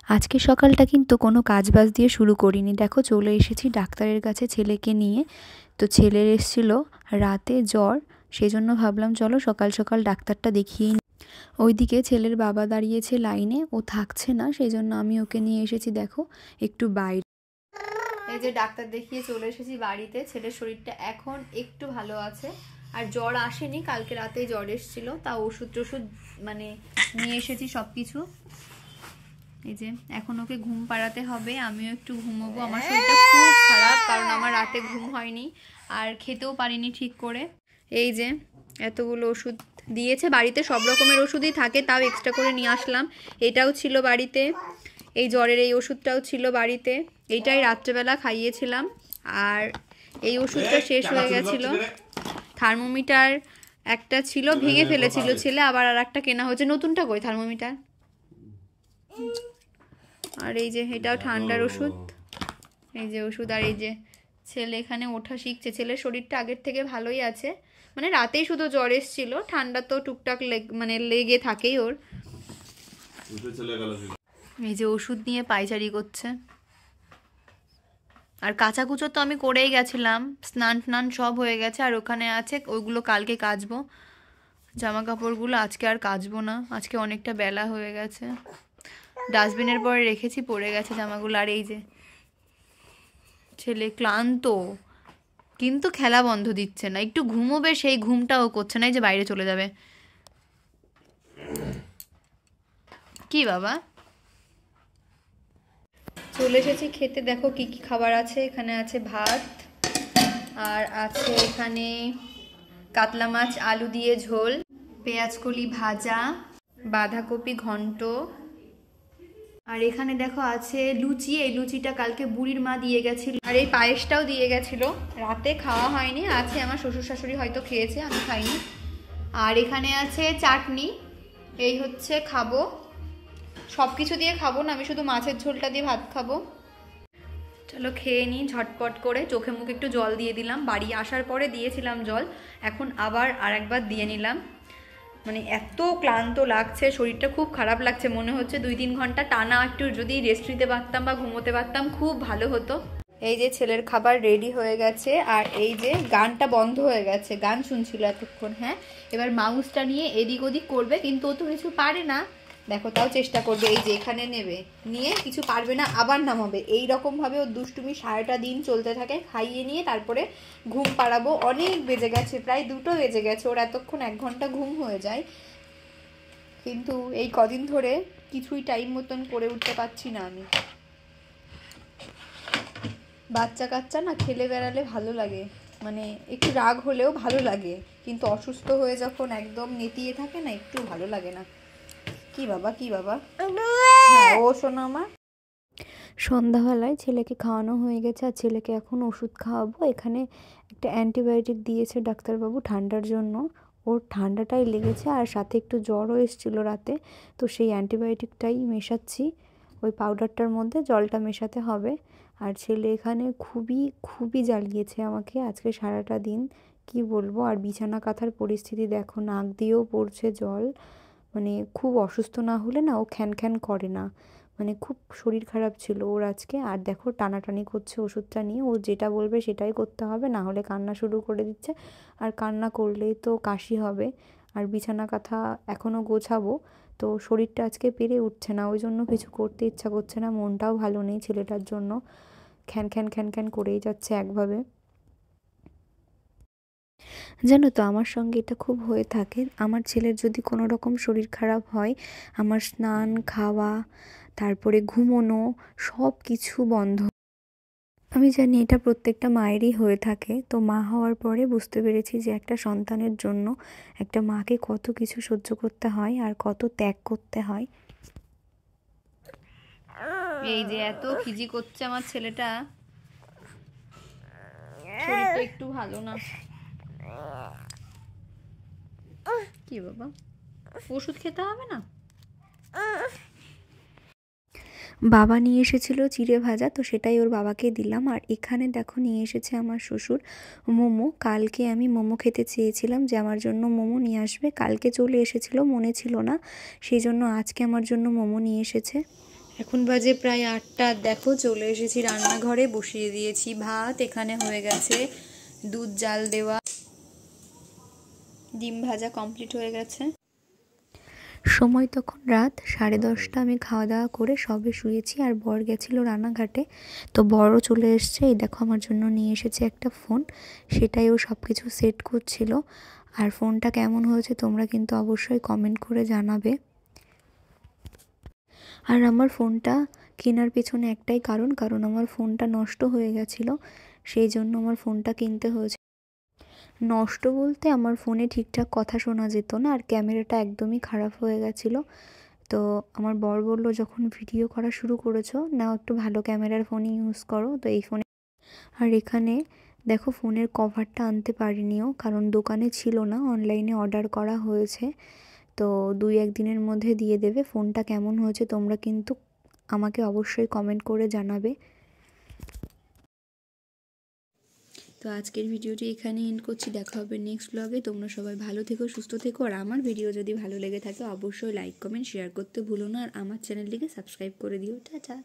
আজকে সকালটা কিন্তু কোনো কাজবাজ দিয়ে শুরু করিনি। দেখো চলে এসেছি ডাক্তারের কাছে ছেলেকে নিয়ে। তো ছেলের এসেছিল রাতে জ্বর, সেজন্য ভাবলাম চলো সকাল সকাল ডাক্তারটা দেখিয়ে নিই। ওইদিকে ছেলের বাবা দাঁড়িয়েছে লাইনে, ও থাকছে না, সেই জন্য আমি ওকে নিয়ে এসেছি দেখো একটু বাইরে। এই যে ডাক্তার দেখিয়ে চলে এসেছি বাড়িতে। ছেলের শরীরটা এখন একটু ভালো আছে, আর জ্বর আসেনি, কালকে রাতেই জ্বর এসেছিল, তা ওষুধ টষুধ মানে নিয়ে এসেছি সব কিছু। এই যে এখন ওকে ঘুম পাড়াতে হবে, আমিও একটু ঘুমোবো। আমার শরীরটা খুব খারাপ, কারণ আমার রাতে ঘুম হয়নি আর খেতেও পারিনি ঠিক করে। এই যে এতগুলো ওষুধ দিয়েছে, বাড়িতে সব রকমের ওষুধই থাকে, তাও এক্সট্রা করে নিয়ে আসলাম। এটাও ছিল বাড়িতে, এই জ্বরের এই ওষুধটাও ছিল বাড়িতে, এইটাই রাত্রেবেলা খাইয়েছিলাম। আর এই ওষুধটা শেষ হয়ে গেছিলো। থার্মোমিটার একটা ছিল, ভেঙে ফেলেছিল ছেলে, আবার আর একটা কেনা হয়েছে। নতুনটা কই থার্মোমিটার? আর এই যে এটাও ঠান্ডার ওষুধ, এই যে ওষুধ। আর এই যে ছেলে এখানে ওঠা শিখছে। ছেলের শরীরটা আগের থেকে ভালোই আছে, মানে রাতেই শুধু জ্বর এসেছিল, ঠান্ডা তো টুকটাক মানে লেগে থাকেই ওর। এই যে ওষুধ নিয়ে পায়চারি করছে। আর কাচাকুচো তো আমি করেই গেছিলাম, স্নান টান সব হয়ে গেছে। আর ওখানে আছে, ওইগুলো কালকে কাচবো। জামা কাপড়গুলো আজকে আর কাচবো না, আজকে অনেকটা বেলা হয়ে গেছে। ডাস্টবিনের পরে রেখেছি, পড়ে গেছে জামাগুলো। আর এই যে ছেলে ক্লান্ত, কিন্তু খেলা বন্ধ দিচ্ছে না, একটু ঘুমোবে সেই ঘুমটাও করছে না। এই যে বাইরে চলে যাবে। কি বাবা? চলে এসেছি খেতে। দেখো কি কি খাবার আছে এখানে। আছে ভাত, আর আছে এখানে কাতলা মাছ আলু দিয়ে ঝোল, পেঁয়াজকলি ভাজা, বাঁধাকপি ঘন্ট, আর এখানে দেখো আছে লুচি। এই লুচিটা কালকে বুড়ির মা দিয়ে গেছিল, আর এই পায়েসটাও দিয়ে গেছিল। রাতে খাওয়া হয়নি, আছে আমার শ্বশুর শাশুড়ি হয়তো খেয়েছে, আমি খাইনি। আর এখানে আছে চাটনি। এই হচ্ছে খাবো, সব কিছু দিয়ে খাবো না, আমি শুধু মাছের ঝোলটা দিয়ে ভাত খাবো। চলো খেয়ে নিই ঝটপট করে। চোখে মুখে একটু জল দিয়ে দিলাম, বাড়ি আসার পরে দিয়েছিলাম জল, এখন আবার আরেকবার দিয়ে নিলাম। মানে এত ক্লান্ত লাগছে, শরীরটা খুব খারাপ লাগছে, মনে হচ্ছে 2-3 ঘন্টা টানা একটু যদি রেস্ট নিতে পারতাম বা ঘুমোতে পারতাম খুব ভালো হতো। এই যে ছেলের খাবার রেডি হয়ে গেছে, আর এই যে গানটা বন্ধ হয়ে গেছে, গান শুনছিল এতক্ষণ। হ্যাঁ, এবার মাউসটা নিয়ে এদিক ওদিক করবে, কিন্তু ও তো কিছু পারে না। দেখো তাও চেষ্টা করবে, এই যে এখানে নেবে, নিয়ে কিছু পারবে না, আবার নামাবে। এই রকম ভাবে ওর দুষ্টুমি সারাটা দিন চলতে থাকে। খাইয়ে নিয়ে তারপরে ঘুম পাড়াবো। অনেক বেজে গেছে, প্রায় 2টো বেজে গেছে, ওর এতক্ষণ 1 ঘন্টা ঘুম হয়ে যায়, কিন্তু এই কদিন ধরে কিছুই টাইম মতন করে উঠতে পারছি না আমি। বাচ্চা কাচ্চা না খেলে বেড়ালে ভালো লাগে, মানে একটু রাগ হলেও ভালো লাগে, কিন্তু অসুস্থ হয়ে যখন একদম নেতিয়ে থাকে না, একটু ভালো লাগে না। কি বাবা, কি বাবা? হ্যাঁ ও শোনো আমার। সন্ধ্যাবেলায় ছেলেকে খাওয়ানো হয়ে গেছে, আর ছেলেকে এখন ওষুধ খাওয়াবো। এখানে একটা অ্যান্টিবায়োটিক দিয়েছে ডাক্তারবাবু ঠান্ডার জন্য। ওর ঠান্ডাটাই লেগেছে, আর সাথে একটু জ্বরও এসেছিলো রাতে, তো সেই অ্যান্টিবায়োটিকটাই মেশাচ্ছি। ওই পাউডারটার মধ্যে জলটা মেশাতে হবে। আর ছেলে এখানে খুবই খুবই জ্বালিয়েছে আমাকে আজকে সারাটা দিন, কি বলবো। আর বিছানা কাঁথার পরিস্থিতি দেখো, নাক দিয়েও পড়ছে জল। মানে খুব অসুস্থ না হলে না ও খ্যান খ্যান করে না, মানে খুব শরীর খারাপ ছিল ওর আজকে। আর দেখো টানাটানি করছে ওষুধটা নিয়ে, ও যেটা বলবে সেটাই করতে হবে, না হলে কান্না শুরু করে দিচ্ছে। আর কান্না করলেই তো কাশি হবে। আর বিছানা কাঁথা এখনও গোছাবো, তো শরীরটা আজকে পেরে উঠছে না, ওই জন্য কিছু করতে ইচ্ছা করছে না। মনটাও ভালো নেই ছেলেটার জন্য, খ্যান খ্যান খ্যান খ্যান করেই যাচ্ছে একভাবে। জানো তো আমার সঙ্গে এটা খুব হয়ে থাকে। আমার ছেলের যদি কোনো রকম শরীর খারাপ হয়, আমার স্নান খাওয়া তারপরে ঘুমোনো সব কিছু বন্ধ। আমি জানি এটা প্রত্যেকটা মায়েরই হয়ে থাকে। তো মা হওয়ার পরে বুঝতে পেরেছি যে একটা সন্তানের জন্য একটা মাকে কত কিছু সহ্য করতে হয় আর কত ত্যাগ করতে হয়। এই যে এত খিজি করছে আমার ছেলেটা, শরীরটা একটু ভালো না। কি বাবা, ওষুধ খেতে হবে না? বাবা নিয়ে এসেছিল চিড়ে ভাজা, তো সেটাই ওর বাবাকে দিলাম। আর এখানে দেখো নিয়ে এসেছে আমার শ্বশুর মোমো। কালকে আমি মোমো খেতে চেয়েছিলাম যে আমার জন্য মোমো নিয়ে আসবে, কালকে চলে এসেছিল, মনে ছিল না, সেই জন্য আজকে আমার জন্য মোমো নিয়ে এসেছে। এখন বাজে প্রায় 8টা। দেখো চলে এসেছি রান্নাঘরে, বসিয়ে দিয়েছি ভাত। এখানে হয়ে গেছে দুধ জাল দেওয়া, ডিম ভাজা কমপ্লিট হয়ে গেছে। সময় তখন রাত 10:30। আমি খাওয়া দাওয়া করে সবে শুয়েছি, আর বর গেছিলো রানাঘাটে। তো বরও চলে এসছে। এই দেখো আমার জন্য নিয়ে এসেছে একটা ফোন, সেটাই ও সব কিছু সেট করছিল। আর ফোনটা কেমন হয়েছে তোমরা কিন্তু অবশ্যই কমেন্ট করে জানাবে। আর আমার ফোনটা কেনার পেছনে একটাই কারণ আমার ফোনটা নষ্ট হয়ে গেছিলো, সেই জন্য আমার ফোনটা কিনতে হয়েছে। নষ্ট বলতে আমার ফোনে ঠিকঠাক কথা শোনা যেত না, আর ক্যামেরাটা একদমই খারাপ হয়ে গেছিলো। তো আমার বর বললো, যখন ভিডিও করা শুরু করেছো নাও একটু ভালো ক্যামেরার ফোনই ইউজ করো। তো এই ফোনে, আর এখানে দেখো ফোনের কভারটা আনতে পারিনিও, কারণ দোকানে ছিল না, অনলাইনে অর্ডার করা হয়েছে। তো 2-1 দিনের মধ্যে দিয়ে দেবে। ফোনটা কেমন হয়েছে তোমরা কিন্তু আমাকে অবশ্যই কমেন্ট করে জানাবে। তো আজকের ভিডিওটি এখানে এন্ড করছি। দেখা হবে নেক্সট ব্লগে। তোমরা সবাই ভালো থেকো, সুস্থ থেকো। আর আমার ভিডিও যদি ভালো লেগে থাকে অবশ্যই লাইক কমেন্ট শেয়ার করতে ভুলো না, আর আমার চ্যানেলটিকে সাবস্ক্রাইব করে দিও। টাটা।